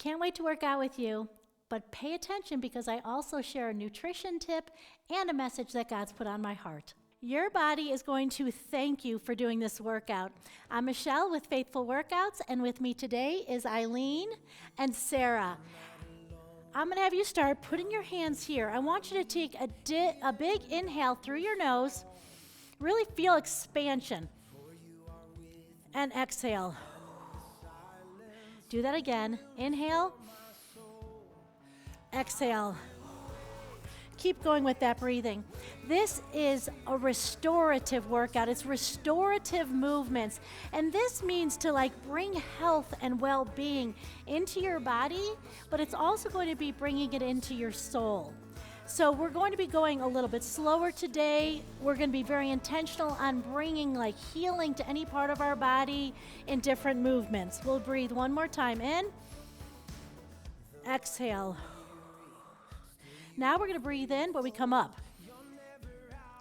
Can't wait to work out with you, but pay attention because I also share a nutrition tip and a message that God's put on my heart. Your body is going to thank you for doing this workout. I'm Michelle with Faithful Workouts, and with me today is Eileen and Sarah. I'm going to have you start putting your hands here. I want you to take a big inhale through your nose. Really feel expansion. And exhale. Do that again. Inhale. Exhale. Keep going with that breathing. This is a restorative workout. It's restorative movements. And this means to bring health and well-being into your body, but it's also going to be bringing it into your soul. So we're going to be going a little bit slower today. We're going to be very intentional on bringing healing to any part of our body in different movements. We'll breathe one more time in. Exhale. Now we're going to breathe in, but we come up.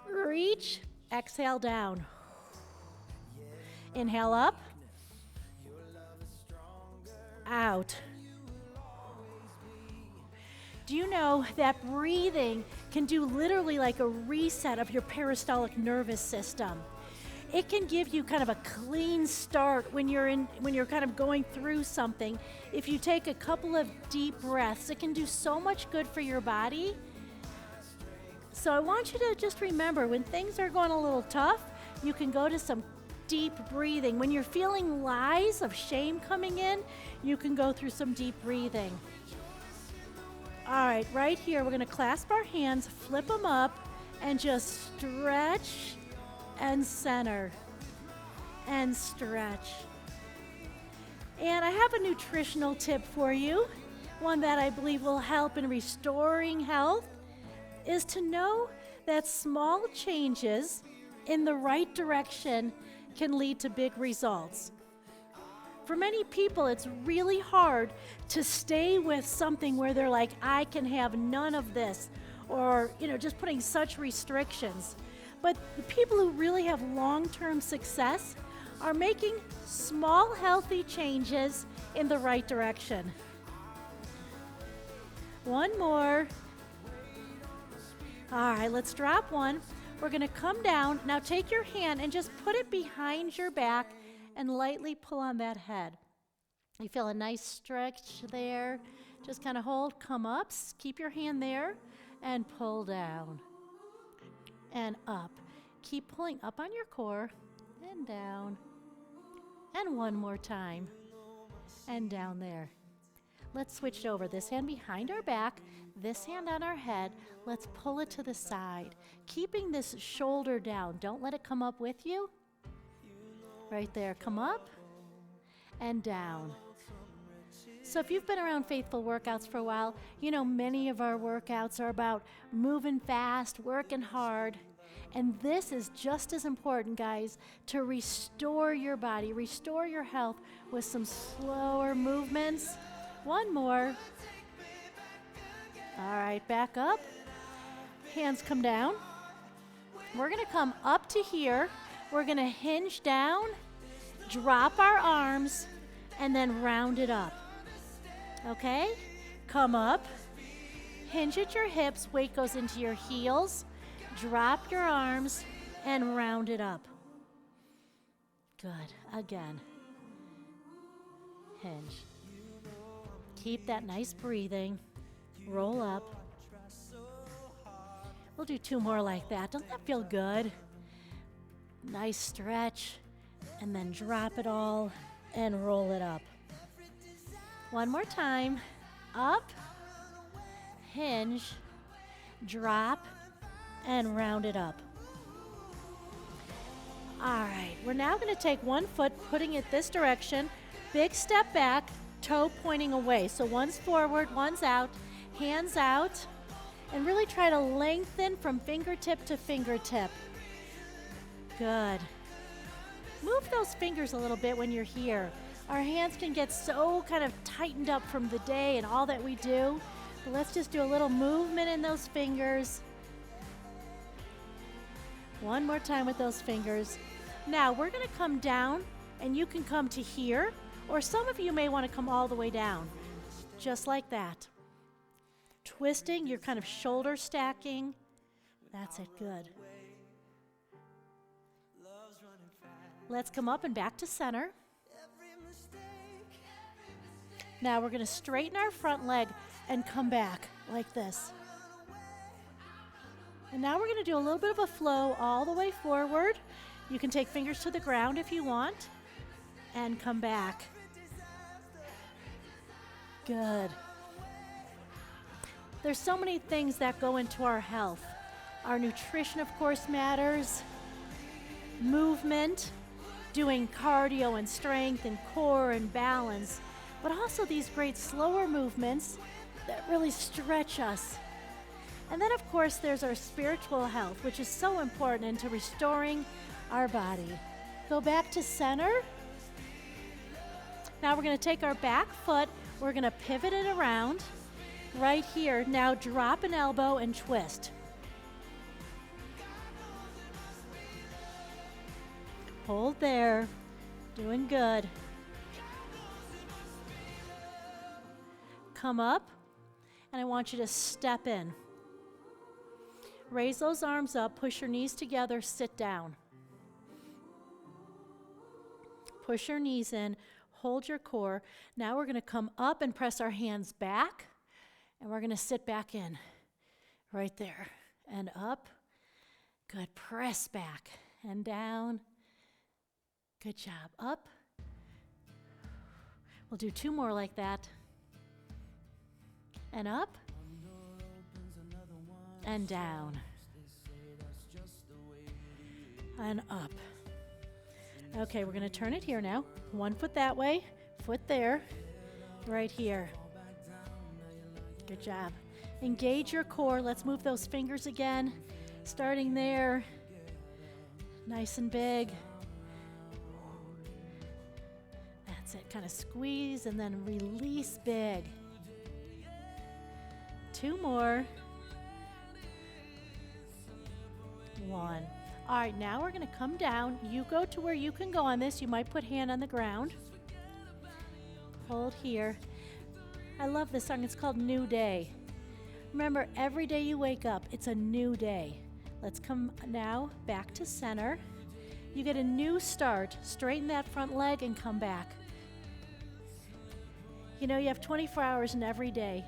Reach, exhale down. Inhale up. Out. Do you know that breathing can do literally like a reset of your peristaltic nervous system? It can give you kind of a clean start when you're kind of going through something. If you take a couple of deep breaths, it can do so much good for your body. So I want you to just remember, when things are going a little tough, you can go to some deep breathing. When you're feeling lies of shame coming in, you can go through some deep breathing. All right, right here, we're going to clasp our hands, flip them up, and just stretch and center and stretch. And I have a nutritional tip for you, one that I believe will help in restoring health, is to know that small changes in the right direction can lead to big results. For many people, it's really hard to stay with something where they're like, I can have none of this, or just putting such restrictions. But the people who really have long-term success are making small, healthy changes in the right direction. One more. All right, let's drop one. We're going to come down. Now take your hand and just put it behind your back and lightly pull on that head. You feel a nice stretch there. Just kind of hold, come up, keep your hand there, and pull down. And up. Keep pulling up on your core, and down. And one more time. And down there. Let's switch over. This hand behind our back, this hand on our head. Let's pull it to the side. Keeping this shoulder down. Don't let it come up with you. Right there. Come up and down. So if you've been around Faithful Workouts for a while, many of our workouts are about moving fast, working hard. And this is just as important, guys, to restore your body, restore your health with some slower movements. One more. All right, back up. Hands come down. We're going to come up to here. We're going to hinge down, drop our arms, and then round it up. Okay? Come up, hinge at your hips, weight goes into your heels, drop your arms, and round it up. Good. Again. Hinge. Keep that nice breathing. Roll up. We'll do two more like that. Doesn't that feel good? Nice stretch, and then drop it all and roll it up. One more time. Up, hinge, drop, and round it up. All right, we're now going to take one foot, putting it this direction, big step back, toe pointing away. So one's forward, one's out, hands out, and really try to lengthen from fingertip to fingertip. Good. Move those fingers a little bit when you're here. Our hands can get so kind of tightened up from the day and all that we do. But let's just do a little movement in those fingers. One more time with those fingers. Now we're going to come down, and you can come to here, or some of you may want to come all the way down. just like that. Twisting, you're kind of shoulder stacking. That's it, good. Let's come up and back to center. Now we're going to straighten our front leg and come back like this. And now we're going to do a little bit of a flow all the way forward. You can take fingers to the ground if you want and come back. Good. There's so many things that go into our health. Our nutrition, of course, matters. Movement, doing cardio and strength and core and balance, but also these great slower movements that really stretch us. And then, of course, there's our spiritual health, which is so important into restoring our body. Go back to center. Now we're going to take our back foot. We're going to pivot it around right here. Now drop an elbow and twist. Hold there. Doing good. Come up, and I want you to step in. Raise those arms up, push your knees together, sit down. Push your knees in, hold your core. Now we're going to come up and press our hands back, and we're going to sit back in. Right there. And up. Good. Press back and down. Good job. Up. We'll do 2 more like that. And up. And down. And up. Okay, we're going to turn it here now. 1 foot that way, foot there, right here. Good job. Engage your core. Let's move those fingers again. Starting there. Nice and big. That's it. Kind of squeeze and then release big. 2 more. 1. All right, now we're going to come down. You go to where you can go on this. You might put hand on the ground. Hold here. I love this song. It's called New Day. Remember, every day you wake up, it's a new day. Let's come now back to center. You get a new start. Straighten that front leg and come back. You know, you have 24 hours in every day.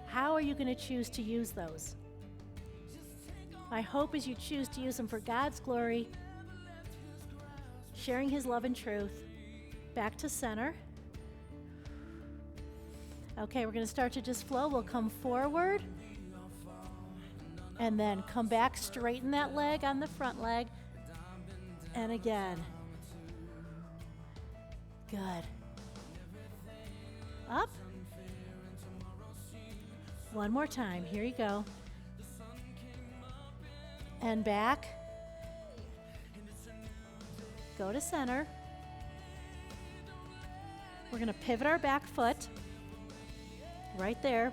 How are you going to choose to use those? My hope is you choose to use them for God's glory, sharing His love and truth. Back to center. Okay, we're going to start to just flow. We'll come forward and then come back, straighten that leg on the front leg. And again. Good. Up. 1 more time. Here you go. And back. Go to center. We're going to pivot our back foot. Right there.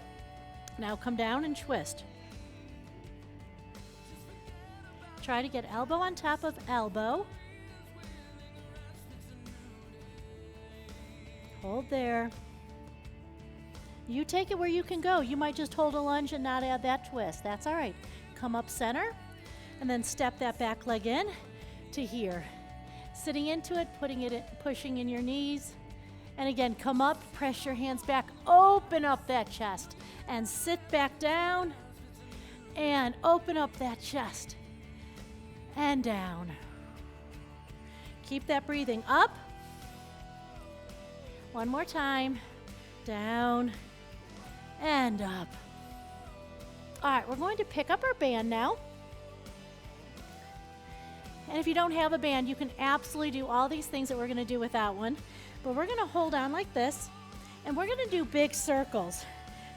Now come down and twist. Try to get elbow on top of elbow. Hold there. You take it where you can go. You might just hold a lunge and not add that twist. That's all right. Come up center. And then step that back leg in to here. Sitting into it, pushing in your knees. And again, come up, press your hands back, open up that chest, and sit back down, and open up that chest, and down. Keep that breathing up. 1 more time. Down, and up. All right, we're going to pick up our band now. And if you don't have a band, you can absolutely do all these things that we're going to do without one. But we're going to hold on like this, and we're going to do big circles.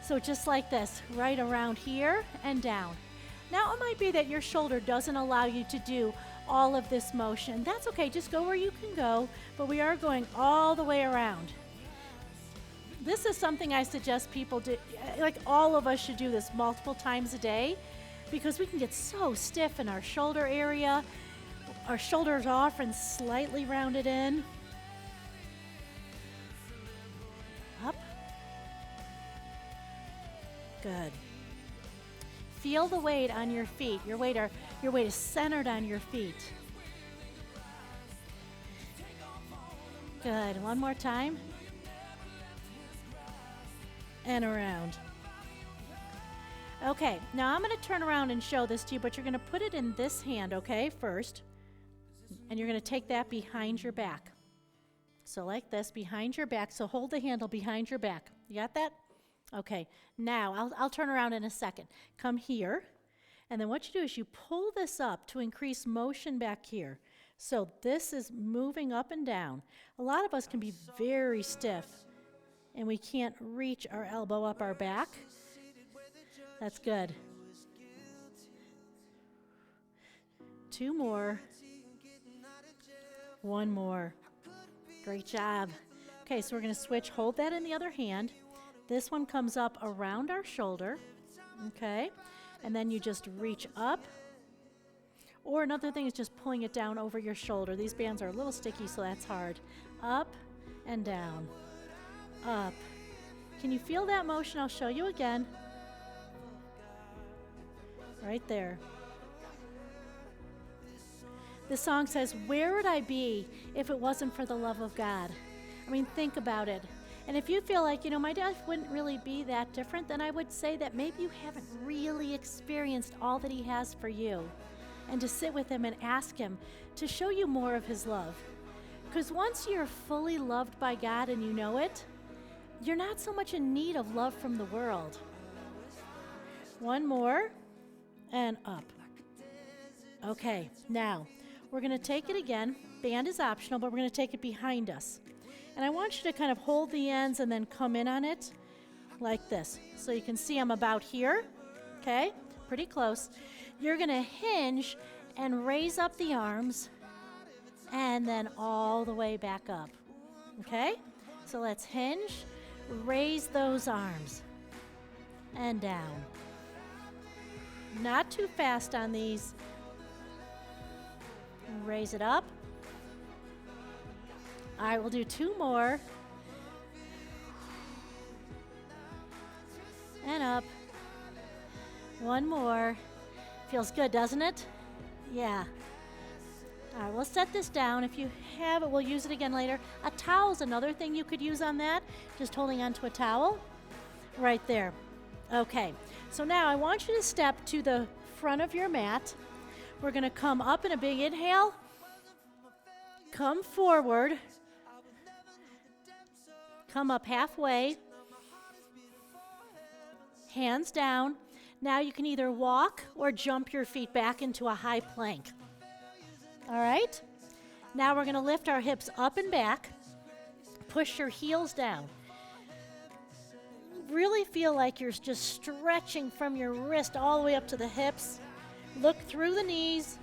So just like this, right around here and down. Now it might be that your shoulder doesn't allow you to do all of this motion. That's okay, just go where you can go, but we are going all the way around. This is something I suggest people do, like all of us should do this multiple times a day, because we can get so stiff in our shoulder area. Our shoulders off and slightly rounded in. Up. Good. Feel the weight on your feet. Your weight is centered on your feet. Good. One more time. And around. Okay, now I'm going to turn around and show this to you, but you're going to put it in this hand, okay, first. And you're going to take that behind your back. So like this, behind your back. So hold the handle behind your back. You got that? Okay, now I'll turn around in a second. Come here, and then what you do is you pull this up to increase motion back here. So this is moving up and down. A lot of us can be very stiff, and we can't reach our elbow up our back. That's good. 2 more. 1 more. Great job. Okay, so we're going to switch. Hold that in the other hand. This one comes up around our shoulder. Okay, and then you just reach up. Or another thing is just pulling it down over your shoulder. These bands are a little sticky, so that's hard. Up and down. Up. Can you feel that motion? I'll show you again. Right there. The song says, "Where would I be if it wasn't for the love of God?" I mean, think about it. And if you feel like, my life wouldn't really be that different, then I would say that maybe you haven't really experienced all that He has for you. And to sit with Him and ask Him to show you more of His love. Because once you're fully loved by God and you know it, you're not so much in need of love from the world. 1 more. And up. Okay, now we're going to take it again. Band is optional, but we're going to take it behind us. And I want you to kind of hold the ends and then come in on it like this. So you can see I'm about here. Okay, pretty close. You're going to hinge and raise up the arms and then all the way back up. Okay, so let's hinge, raise those arms and down. Not too fast on these. Raise it up. All right, we'll do 2 more. And up. 1 more. Feels good, doesn't it? Yeah. All right, we'll set this down. If you have it, we'll use it again later. A towel's another thing you could use on that. Just holding onto a towel. Right there. Okay, so now I want you to step to the front of your mat. We're going to come up in a big inhale. Come forward. Come up halfway. Hands down. Now you can either walk or jump your feet back into a high plank. All right? Now we're going to lift our hips up and back. Push your heels down. Really feel like you're just stretching from your wrist all the way up to the hips. Look through the knees.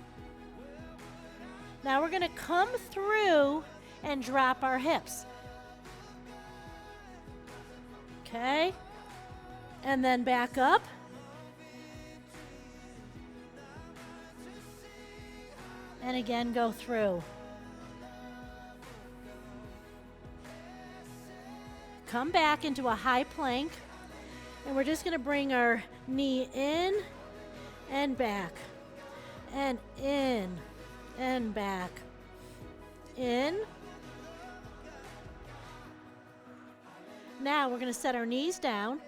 Now we're going to come through and drop our hips. Okay. And then back up. And again, go through. Come back into a high plank, and we're just going to bring our knee in and back, and in and back, in. Now we're going to set our knees down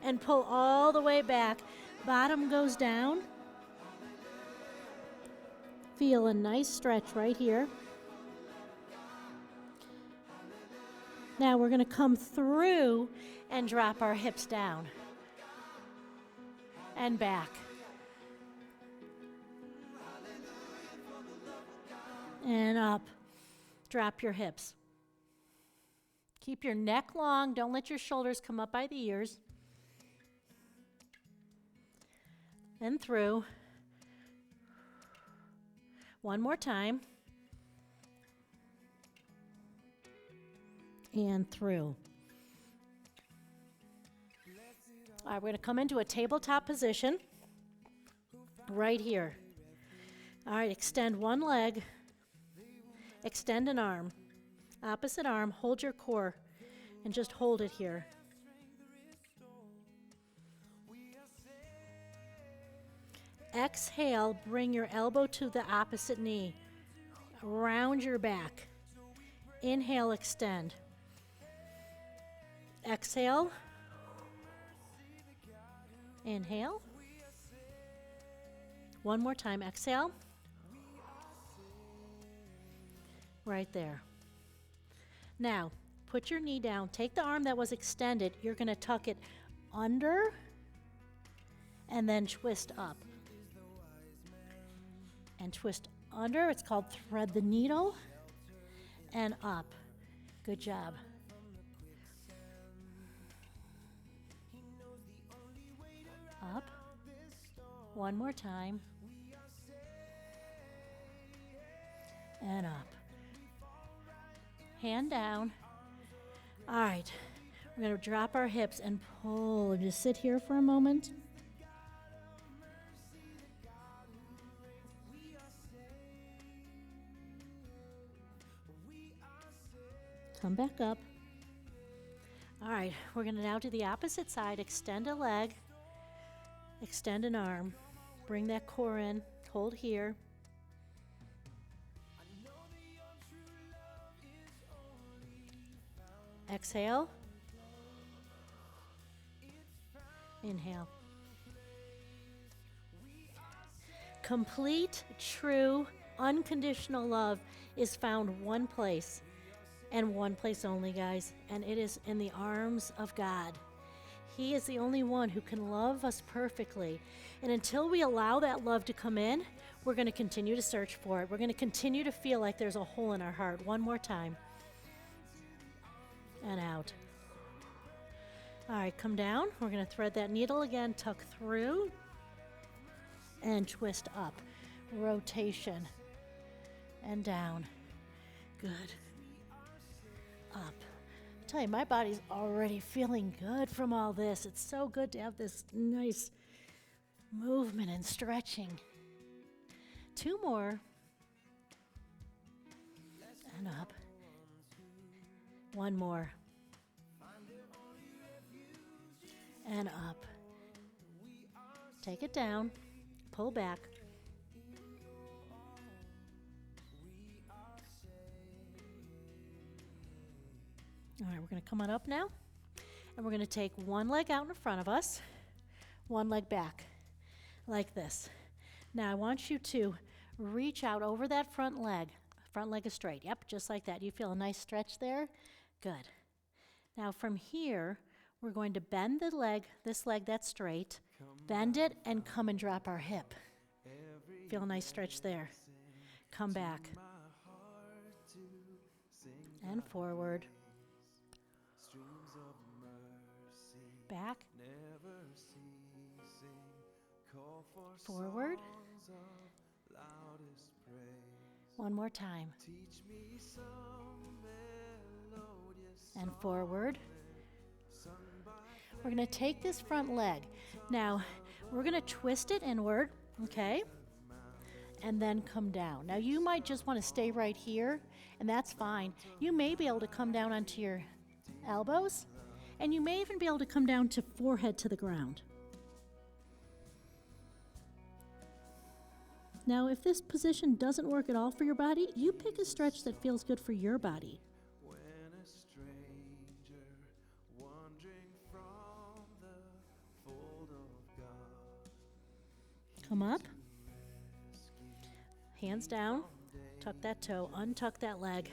and pull all the way back. Bottom goes down. Feel a nice stretch right here. Now we're going to come through and drop our hips down and back. And up. Drop your hips. Keep your neck long. Don't let your shoulders come up by the ears. And through. One more time. And through. All right, we're going to come into a tabletop position right here. All right, extend one leg. Extend an arm. Opposite arm, hold your core and just hold it here. Exhale, bring your elbow to the opposite knee. Round your back. Inhale, extend. Exhale. Inhale. One more time. Exhale. Right there. Now, put your knee down. Take the arm that was extended. You're going to tuck it under and then twist up. And twist under. It's called thread the needle. And up. Good job. Up. One more time. And up. Hand down. All right. We're going to drop our hips and pull. Just sit here for a moment. Come back up. All right, we're going to now do the opposite side. Extend a leg, extend an arm, bring that core in, hold here. Exhale. Inhale. Complete, true, unconditional love is found one place. And one place only, guys, and it is in the arms of God. He is the only one who can love us perfectly. And until we allow that love to come in, we're going to continue to search for it. We're going to continue to feel like there's a hole in our heart. One more time. And out. All right, come down. We're going to thread that needle again, tuck through, and twist up. Rotation. And down. Good. Up. I tell you, my body's already feeling good from all this. It's so good to have this nice movement and stretching. Two more. And up. One more. And up. Take it down. Pull back. All right, we're going to come on up now, and we're going to take one leg out in front of us, one leg back, like this. Now, I want you to reach out over that front leg. Front leg is straight. Yep, just like that. You feel a nice stretch there? Good. Now, from here, we're going to bend the leg, this leg that's straight, bend it, and come and drop our hip. Feel a nice stretch there. Come back. And forward. Back. Forward. One more time. And forward. We're going to take this front leg. Now, we're going to twist it inward, okay? And then come down. Now, you might just want to stay right here, and that's fine. You may be able to come down onto your elbows, and you may even be able to come down to forehead to the ground. Now, if this position doesn't work at all for your body, you pick a stretch that feels good for your body. Come up. Hands down. Tuck that toe. Untuck that leg.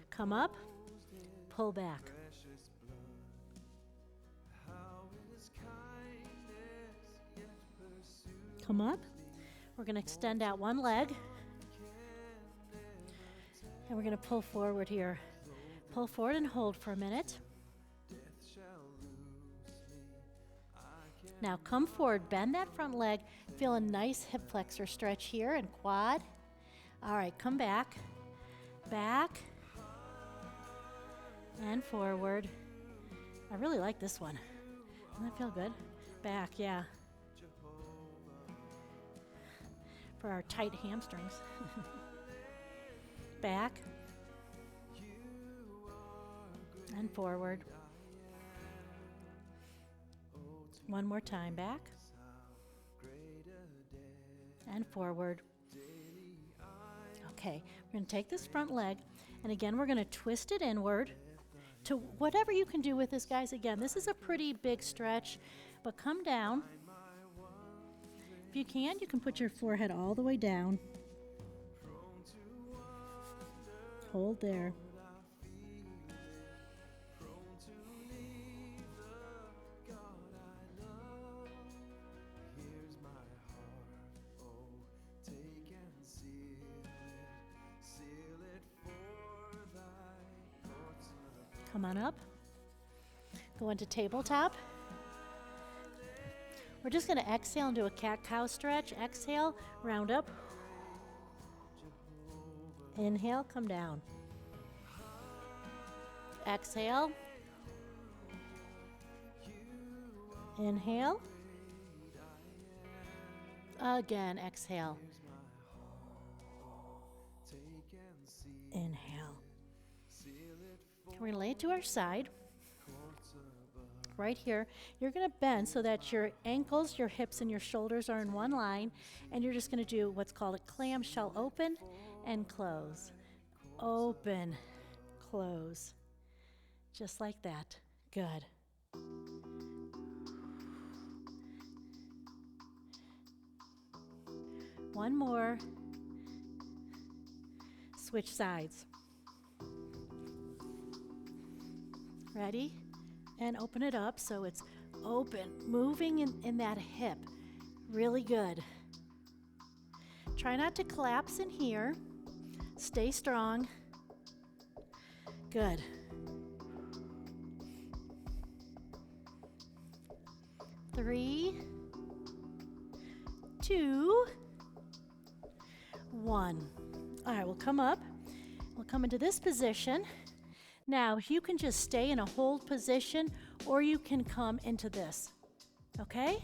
Come up. Pull back. Come up. We're going to extend out one leg. And we're going to pull forward here. Pull forward and hold for a minute. Now come forward, bend that front leg. Feel a nice hip flexor stretch here and quad. All right, come back. Back. And forward. I really like this one. Doesn't that feel good? Back, yeah. For our tight hamstrings. Back. And forward. One more time, back. and forward. Okay, we're going to take this front leg, and again, we're going to twist it inward to whatever you can do with this, guys. Again, this is a pretty big stretch, but come down. If you can put your forehead all the way down. Hold there. Come on up. Go into tabletop. We're just going to exhale and do a cat-cow stretch. Exhale, round up. Inhale, come down. Exhale. Inhale. Again, exhale. Inhale. We're going to lay it to our side. Right here, you're going to bend so that your ankles, your hips, and your shoulders are in one line, and you're just going to do what's called a clamshell open and close. Open, close. Just like that. Good. One more. Switch sides. Ready? And open it up so it's open, moving in that hip. Really good. Try not to collapse in here. Stay strong. Good. 3, 2, 1. All right, we'll come up. We'll come into this position. Now, you can just stay in a hold position, or you can come into this, okay?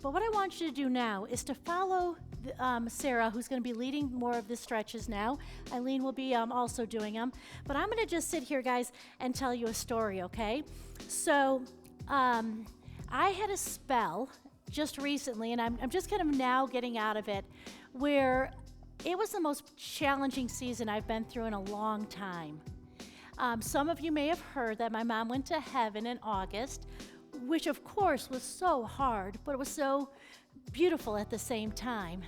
But what I want you to do now is to follow Sarah, who's going to be leading more of the stretches now. Eileen will be also doing them. But I'm going to just sit here, guys, and tell you a story, okay? So I had a spell just recently, and I'm just kind of now getting out of it, where it was the most challenging season I've been through in a long time. Some of you may have heard that my mom went to heaven in August, which of course was so hard, but it was so beautiful at the same time.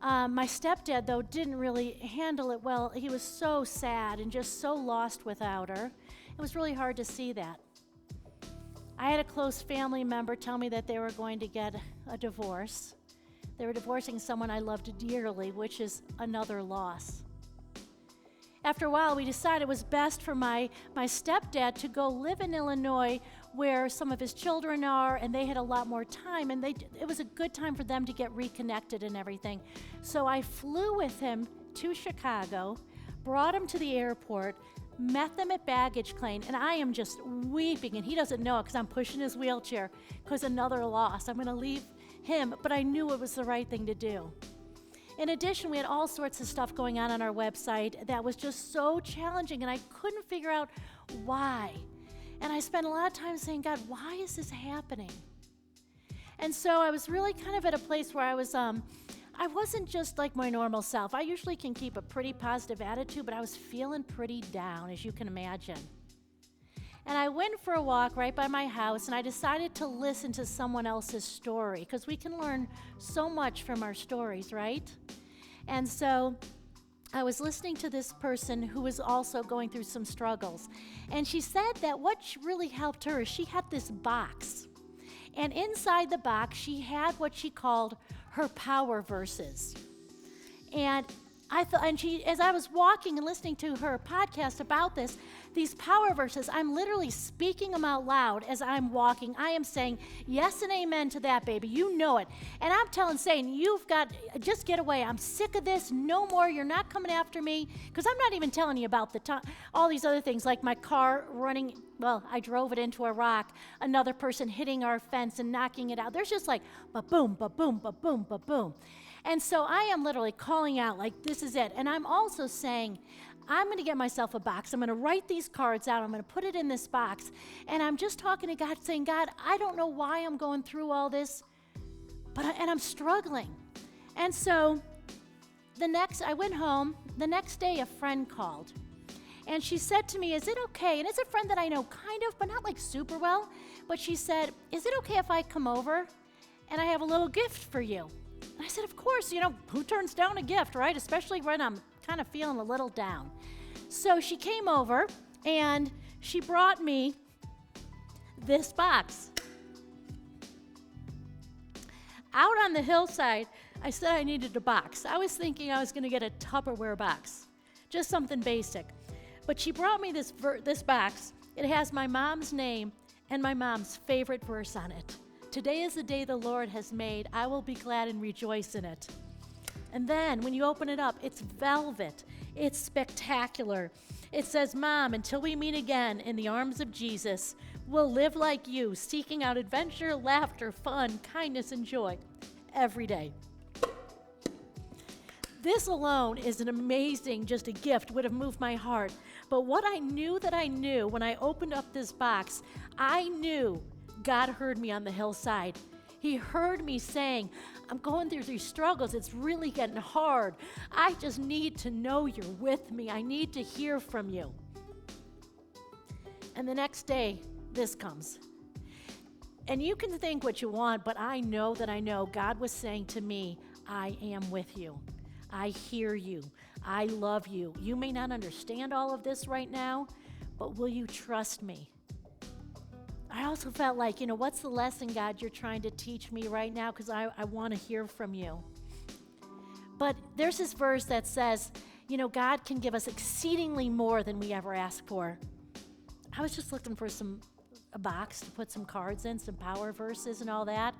My stepdad, though, didn't really handle it well. He was so sad and just so lost without her. It was really hard to see that. I had a close family member tell me that they were going to get a divorce. They were divorcing someone I loved dearly, which is another loss. After a while, we decided it was best for my stepdad to go live in Illinois, where some of his children are, and they had a lot more time, and it was a good time for them to get reconnected and everything. So I flew with him to Chicago, brought him to the airport, met them at baggage claim, and I am just weeping, and he doesn't know it because I'm pushing his wheelchair because another loss. I'm going to leave him, but I knew it was the right thing to do. In addition, we had all sorts of stuff going on our website that was just so challenging, and I couldn't figure out why. And I spent a lot of time saying, God, why is this happening? And so I was really kind of at a place where I wasn't just like my normal self. I usually can keep a pretty positive attitude, but I was feeling pretty down, as you can imagine. And I went for a walk right by my house, and I decided to listen to someone else's story, because we can learn so much from our stories, right? And so I was listening to this person who was also going through some struggles. And she said that what really helped her is she had this box. And inside the box, she had what she called her power verses. And I thought, and she, as I was walking and listening to her podcast about this, these power verses, I'm literally speaking them out loud as I'm walking. I am saying yes and amen to that, baby. You know it. And I'm telling Satan, you've got, just get away. I'm sick of this. No more. You're not coming after me. Because I'm not even telling you about all these other things, like my car running. Well, I drove it into a rock. Another person hitting our fence and knocking it out. There's just like ba-boom, ba-boom, ba-boom, ba-boom. And so I am literally calling out like, this is it. And I'm also saying, I'm going to get myself a box. I'm going to write these cards out. I'm going to put it in this box. And I'm just talking to God, saying, God, I don't know why I'm going through all this, and I'm struggling. And so I went home. The next day, a friend called. And she said to me, is it okay? And it's a friend that I know kind of, but not like super well. But she said, is it okay if I come over and I have a little gift for you? And I said, of course, who turns down a gift, right? Especially when I'm kind of feeling a little down. So she came over and she brought me this box. Out on the hillside, I said I needed a box. I was thinking I was going to get a Tupperware box, just something basic. But she brought me this box. It has my mom's name and my mom's favorite verse on it. Today is the day the Lord has made. I will be glad and rejoice in it. And then when you open it up, it's velvet. It's spectacular. It says, Mom, until we meet again in the arms of Jesus, we'll live like you, seeking out adventure, laughter, fun, kindness, and joy every day. This alone is an amazing, just a gift, would have moved my heart. But what I knew that I knew when I opened up this box, I knew God heard me on the hillside. He heard me saying, I'm going through these struggles. It's really getting hard. I just need to know you're with me. I need to hear from you. And the next day, this comes. And you can think what you want, but I know that I know God was saying to me, I am with you. I hear you. I love you. You may not understand all of this right now, but will you trust me? I also felt like, what's the lesson, God, you're trying to teach me right now? Because I want to hear from you. But there's this verse that says, God can give us exceedingly more than we ever ask for. I was just looking for a box to put some cards in, some power verses and all that.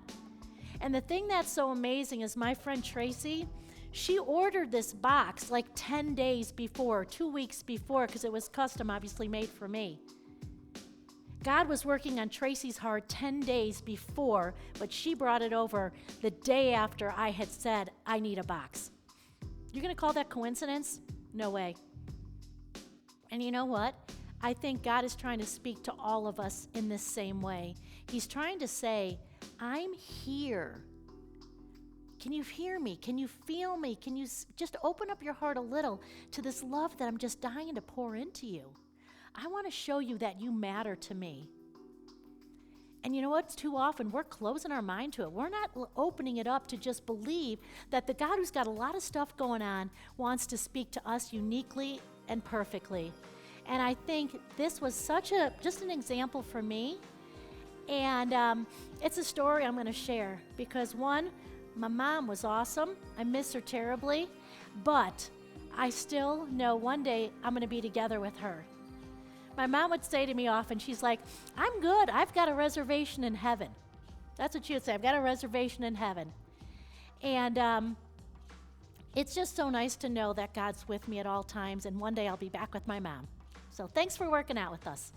And the thing that's so amazing is my friend Tracy, she ordered this box like 10 days before, 2 weeks before, because it was custom, obviously made for me. God was working on Tracy's heart 10 days before, but she brought it over the day after I had said, I need a box. You're going to call that coincidence? No way. And you know what? I think God is trying to speak to all of us in this same way. He's trying to say, I'm here. Can you hear me? Can you feel me? Can you just open up your heart a little to this love that I'm just dying to pour into you? I want to show you that you matter to me. And you know what? Too often we're closing our mind to it. We're not opening it up to just believe that the God who's got a lot of stuff going on wants to speak to us uniquely and perfectly. And I think this was just an example for me. And it's a story I'm going to share because one, my mom was awesome. I miss her terribly, but I still know one day I'm going to be together with her. My mom would say to me often, she's like, I'm good. I've got a reservation in heaven. That's what she would say. I've got a reservation in heaven. And it's just so nice to know that God's with me at all times, and one day I'll be back with my mom. So thanks for working out with us.